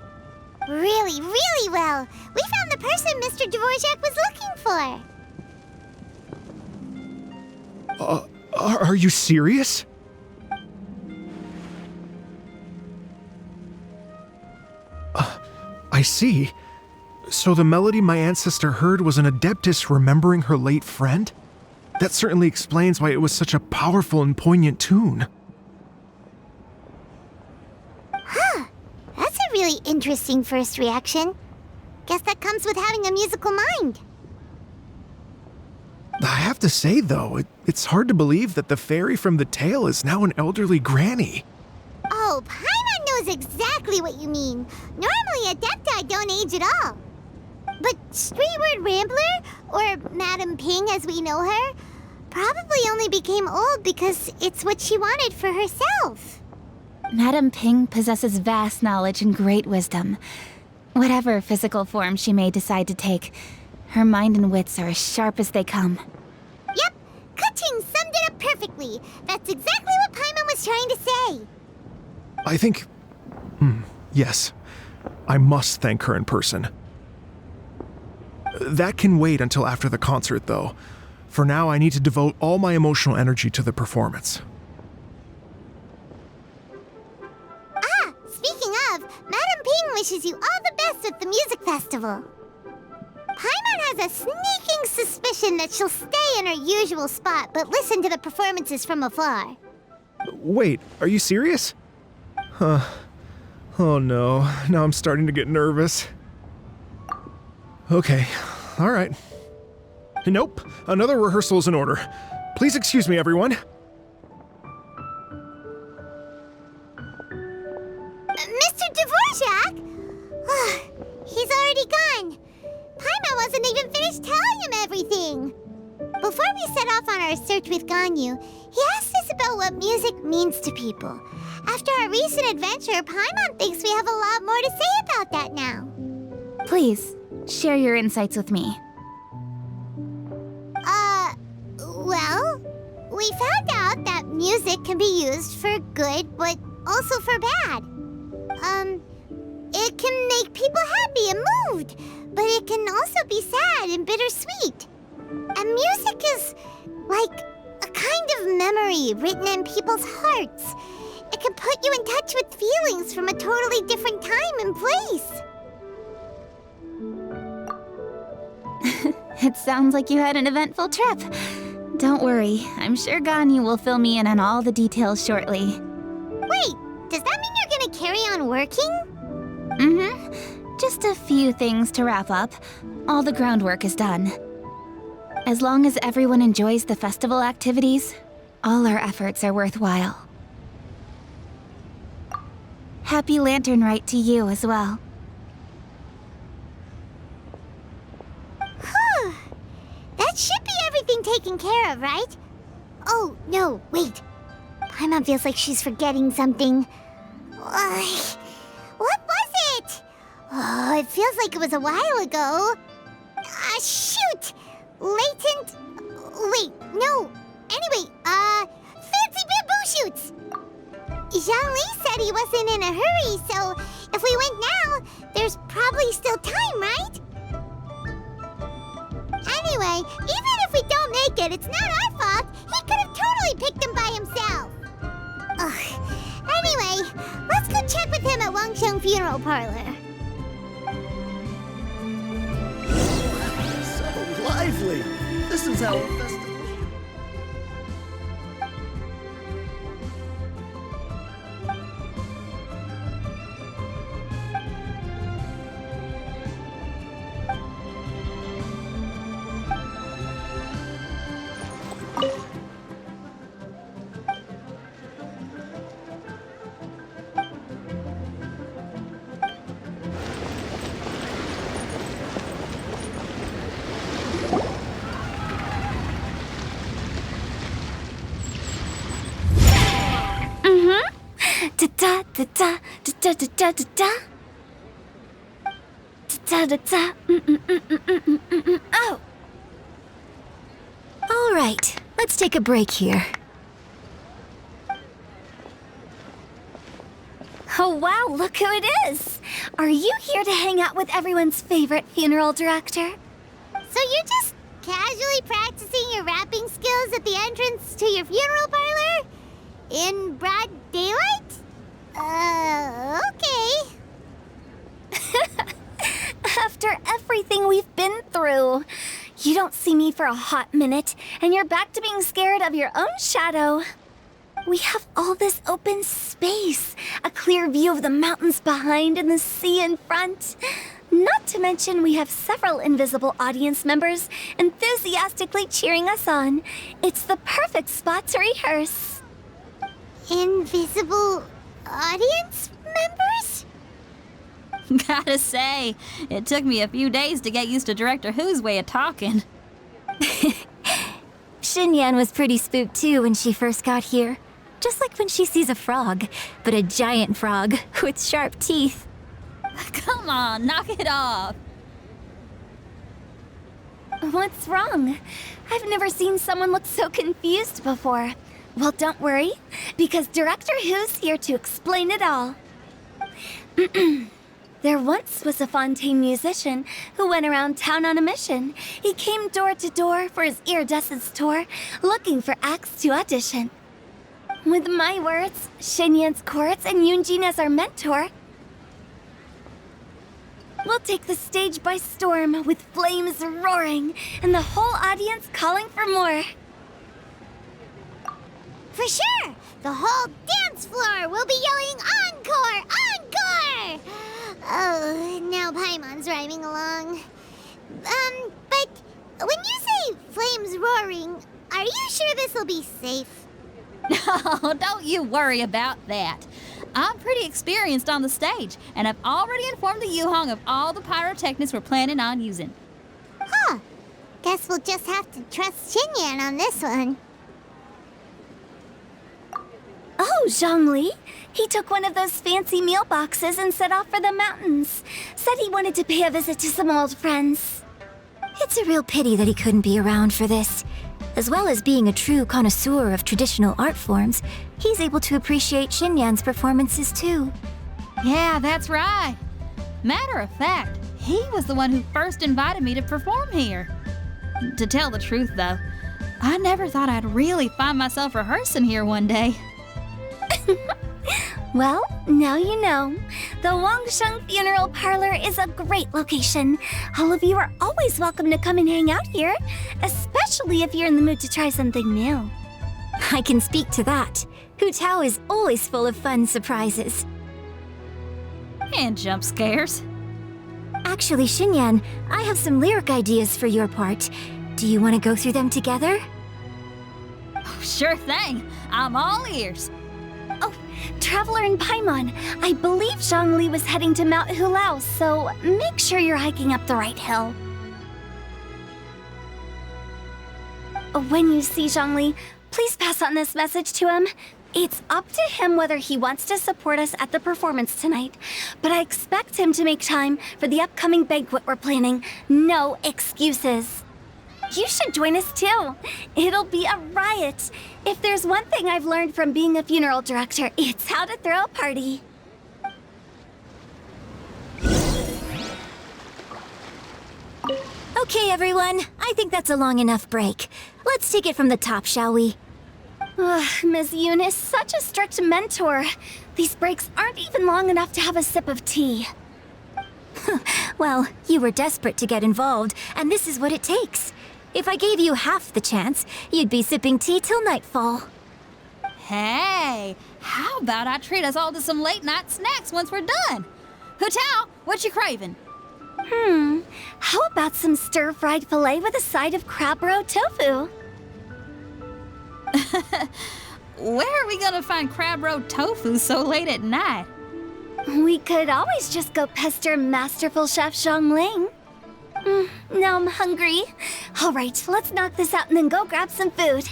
Really, really well. We found the person Mr. Dvorak was looking for. Are you serious? I see. So the melody my ancestor heard was an adeptus remembering her late friend? That certainly explains why it was such a powerful and poignant tune. Huh. That's a really interesting first reaction. Guess that comes with having a musical mind. I have to say, though, it's hard to believe that the fairy from the tale is now an elderly granny. Oh, Paimon knows exactly what you mean. Normally, Adepti don't age at all. But Streetward Rambler, or Madam Ping as we know her, probably only became old because it's what she wanted for herself. Madam Ping possesses vast knowledge and great wisdom. Whatever physical form she may decide to take, her mind and wits are as sharp as they come. Yep, Kuching summed it up perfectly. That's exactly what Paimon was trying to say. I think... yes. I must thank her in person. That can wait until after the concert, though. For now, I need to devote all my emotional energy to the performance. Ah, speaking of, Madam Ping wishes you all the best at the music festival. Paimon has a sneaking suspicion that she'll stay in her usual spot, but listen to the performances from afar. Wait, are you serious? Huh. Oh no, now I'm starting to get nervous. Okay, all right. Nope, another rehearsal is in order. Please excuse me, everyone. Mr. Dvorak? He's already gone. Paimon wasn't even finished telling him everything. Before we set off on our search with Ganyu, he asked us about what music means to people. After our recent adventure, Paimon thinks we have a lot more to say about that now. Please, share your insights with me. Well, we found out that music can be used for good, but also for bad. It can make people happy and moved, but it can also be sad and bittersweet. And music is like a kind of memory written in people's hearts. It can put you in touch with feelings from a totally different time and place. It sounds like you had an eventful trip. Don't worry, I'm sure Ganyu will fill me in on all the details shortly. Wait, does that mean you're gonna carry on working? Just a few things to wrap up. All the groundwork is done. As long as everyone enjoys the festival activities, all our efforts are worthwhile. Happy Lantern Rite to you as well. That should be everything taken care of, right? Oh, no, wait. Paimon feels like she's forgetting something. What was it? Oh, it feels like it was a while ago. Shoot! Latent... Wait, no. Anyway, fancy bamboo shoots! Zhang-Li said he wasn't in a hurry, so if we went now, there's probably still time, right? Anyway, even if we don't make it, it's not our fault. He could have totally picked them by himself. Ugh. Anyway, let's go check with him at Wangsheng Funeral Parlor. So lively! This is how a festival... Oh! All right, let's take a break here. Oh wow, look who it is! Are you here to hang out with everyone's favorite funeral director? So you're just casually practicing your rapping skills at the entrance to your funeral parlor? In broad daylight? Okay. After everything we've been through, you don't see me for a hot minute, and you're back to being scared of your own shadow. We have all this open space, a clear view of the mountains behind and the sea in front. Not to mention we have several invisible audience members enthusiastically cheering us on. It's the perfect spot to rehearse. Invisible audience members? Gotta say, it took me a few days to get used to Director Who's way of talking. Xinyan was pretty spooked too when she first got here. Just like when she sees a frog, but a giant frog with sharp teeth. Come on, knock it off. What's wrong? I've never seen someone look so confused before. Well, don't worry, because Director Who's here to explain it all. There once was a Fontaine musician who went around town on a mission. He came door to door for his iridescence tour, looking for acts to audition. With my words, Xinyan's chorus, and Yunjin as our mentor, we'll take the stage by storm with flames roaring and the whole audience calling for more. For sure! The whole dance floor will be yelling encore! Encore! Oh, now Paimon's rhyming along. But when you say flames roaring, are you sure this'll be safe? No, don't you worry about that. I'm pretty experienced on the stage, and I've already informed the Yuhong of all the pyrotechnics we're planning on using. Huh. Guess we'll just have to trust Xinyan on this one. Oh, Zhang-Li. He took one of those fancy meal boxes and set off for the mountains. Said he wanted to pay a visit to some old friends. It's a real pity that he couldn't be around for this. As well as being a true connoisseur of traditional art forms, he's able to appreciate Xinyan's performances too. Yeah, that's right. Matter of fact, he was the one who first invited me to perform here. To tell the truth, though, I never thought I'd really find myself rehearsing here one day. Well, now you know. The Wangsheng Funeral Parlor is a great location. All of you are always welcome to come and hang out here, especially if you're in the mood to try something new. I can speak to that. Hu Tao is always full of fun surprises. And jump scares. Actually, Xinyan, I have some lyric ideas for your part. Do you want to go through them together? Oh, sure thing. I'm all ears. Oh, Traveler in Paimon, I believe Zhongli was heading to Mount Hulao, so make sure you're hiking up the right hill. When you see Zhongli, please pass on this message to him. It's up to him whether he wants to support us at the performance tonight, but I expect him to make time for the upcoming banquet we're planning. No excuses. You should join us too. It'll be a riot. If there's one thing I've learned from being a funeral director, it's how to throw a party. Okay, everyone. I think that's a long enough break. Let's take it from the top, shall we? Ms. Yoon is such a strict mentor. These breaks aren't even long enough to have a sip of tea. Well, you were desperate to get involved, and this is what it takes. If I gave you half the chance, you'd be sipping tea till nightfall. Hey, how about I treat us all to some late-night snacks once we're done? Hu Tao, what you craving? How about some stir-fried filet with a side of crab roe tofu? Where are we gonna find crab roe tofu so late at night? We could always just go pester masterful chef Zhongling. Now I'm hungry. All right, let's knock this out and then go grab some food.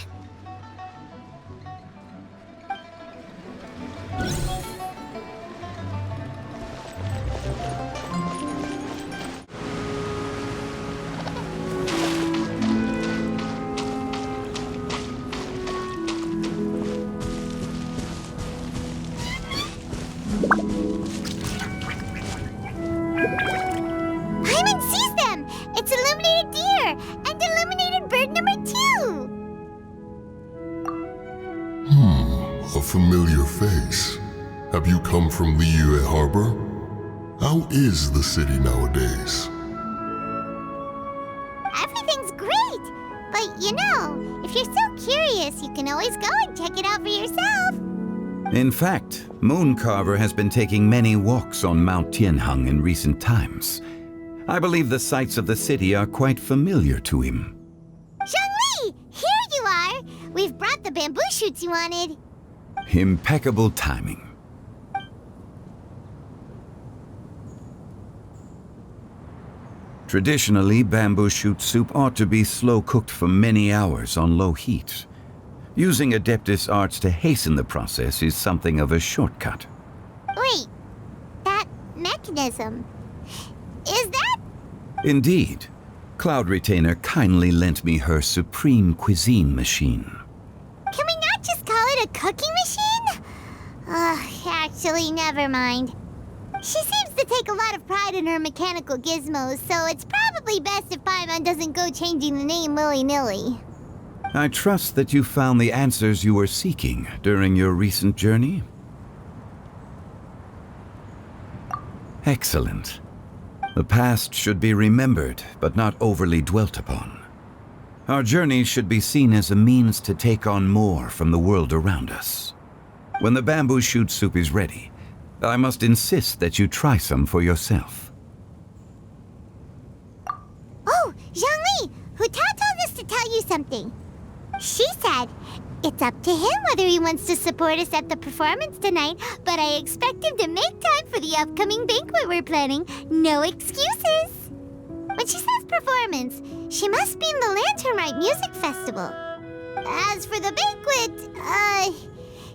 Paimon sees them! It's illuminated deer and illuminated bird number 2! A familiar face. Have you come from Liyue Harbor? How is the city nowadays? Everything's great! But you know, if you're so curious, you can always go and check it out for yourself. In fact, Mooncarver has been taking many walks on Mount Tianheng in recent times. I believe the sights of the city are quite familiar to him. Zhongli! Here you are! We've brought the bamboo shoots you wanted. Impeccable timing. Traditionally, bamboo shoot soup ought to be slow cooked for many hours on low heat. Using Adeptus arts to hasten the process is something of a shortcut. Wait, that mechanism, is that? Indeed. Cloud Retainer kindly lent me her supreme cuisine machine. Can we not just call it a cooking machine? Actually, never mind. She seems to take a lot of pride in her mechanical gizmos, so it's probably best if Paimon doesn't go changing the name willy-nilly. I trust that you found the answers you were seeking during your recent journey. Excellent. The past should be remembered, but not overly dwelt upon. Our journey should be seen as a means to take on more from the world around us. When the bamboo shoot soup is ready, I must insist that you try some for yourself. Oh, Zhongli! Hu Tao told us to tell you something. She said, it's up to him whether he wants to support us at the performance tonight, but I expect him to make time for the upcoming banquet we're planning. No excuses! When she says performance, she must mean the Lantern Rite Music Festival. As for the banquet,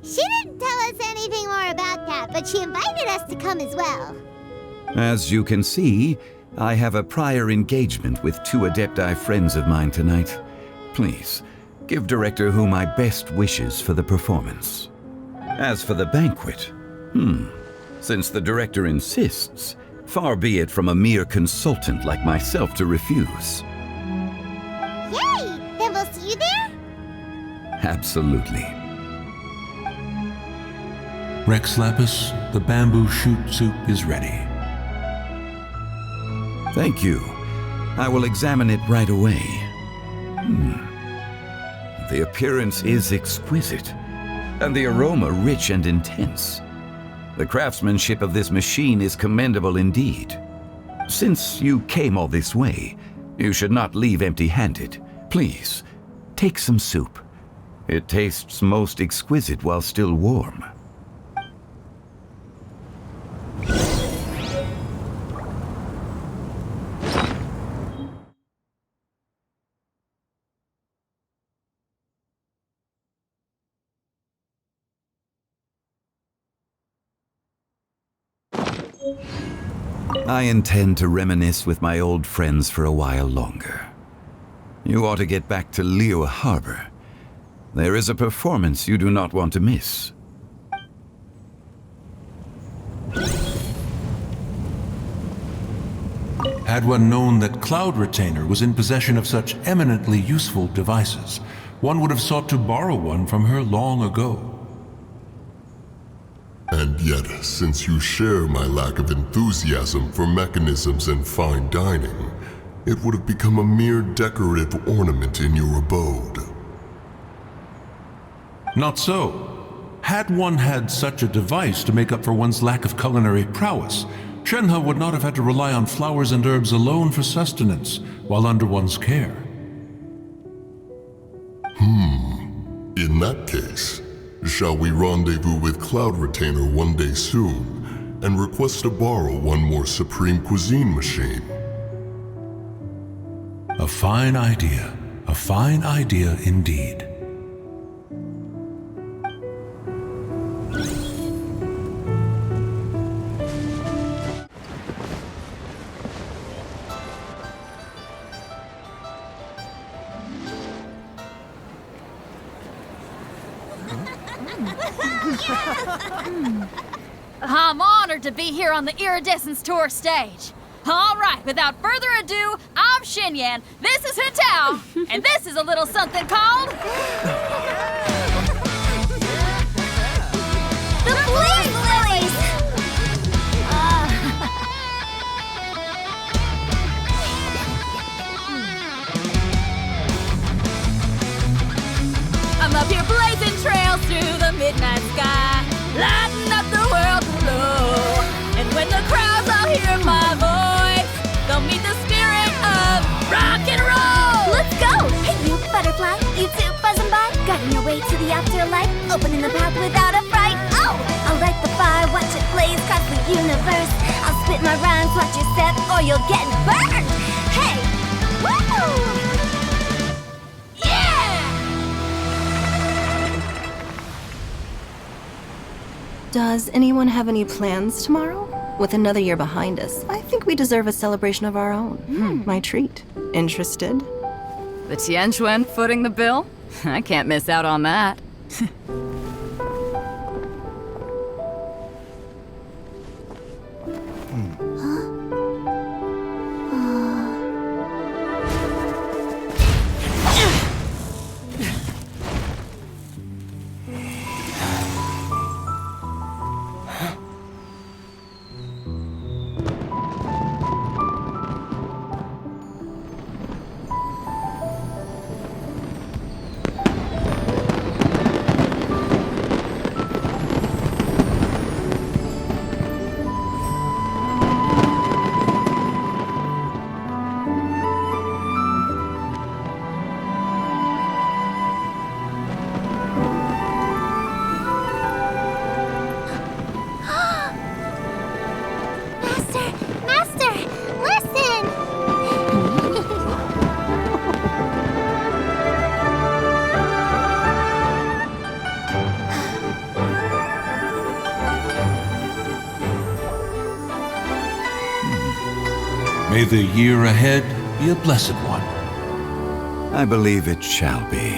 she didn't tell us anything more about that, but she invited us to come as well. As you can see, I have a prior engagement with 2 Adepti friends of mine tonight. Please, give Director Hu my best wishes for the performance. As for the banquet, since the Director insists, far be it from a mere consultant like myself to refuse. Yay! Then we'll see you there? Absolutely. Rex Lapis, the bamboo shoot soup is ready. Thank you. I will examine it right away. The appearance is exquisite, and the aroma rich and intense. The craftsmanship of this machine is commendable indeed. Since you came all this way, you should not leave empty-handed. Please, take some soup. It tastes most exquisite while still warm. I intend to reminisce with my old friends for a while longer. You ought to get back to Liyue Harbor. There is a performance you do not want to miss. Had one known that Cloud Retainer was in possession of such eminently useful devices, one would have sought to borrow one from her long ago. And yet, since you share my lack of enthusiasm for mechanisms and fine dining, it would have become a mere decorative ornament in your abode. Not so. Had one had such a device to make up for one's lack of culinary prowess, Shenhe would not have had to rely on flowers and herbs alone for sustenance while under one's care. In that case, shall we rendezvous with Cloud Retainer one day soon, and request to borrow one more Supreme Cuisine machine? A fine idea indeed. I'm honored to be here on the Iridescence Tour stage. All right, without further ado, I'm Xinyan, this is Hintao, and this is a little something called... The Blues Lilies! I'm up here blazing trails through the midnight sky, lighting up the world below. And when the crowds all hear my voice, they'll meet the spirit of rock and roll. Let's go! Hey, you butterfly, you too buzzing by, guiding your way to the afterlife, opening the path without a fright. Oh, I'll light the fire, watch it blaze across the universe. I'll spit my rhymes, watch you step, or you'll get burned. Hey, woo! Does anyone have any plans tomorrow? With another year behind us, I think we deserve a celebration of our own. My treat. Interested? The Tianquan footing the bill? I can't miss out on that. May the year ahead be a blessed one. I believe it shall be.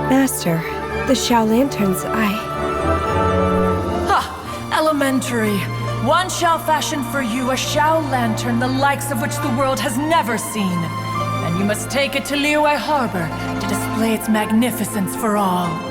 Master, the Xiao Lanterns, Elementary. one shall fashion for you a Xiao lantern the likes of which the world has never seen. And you must take it to Liyue Harbor to display its magnificence for all.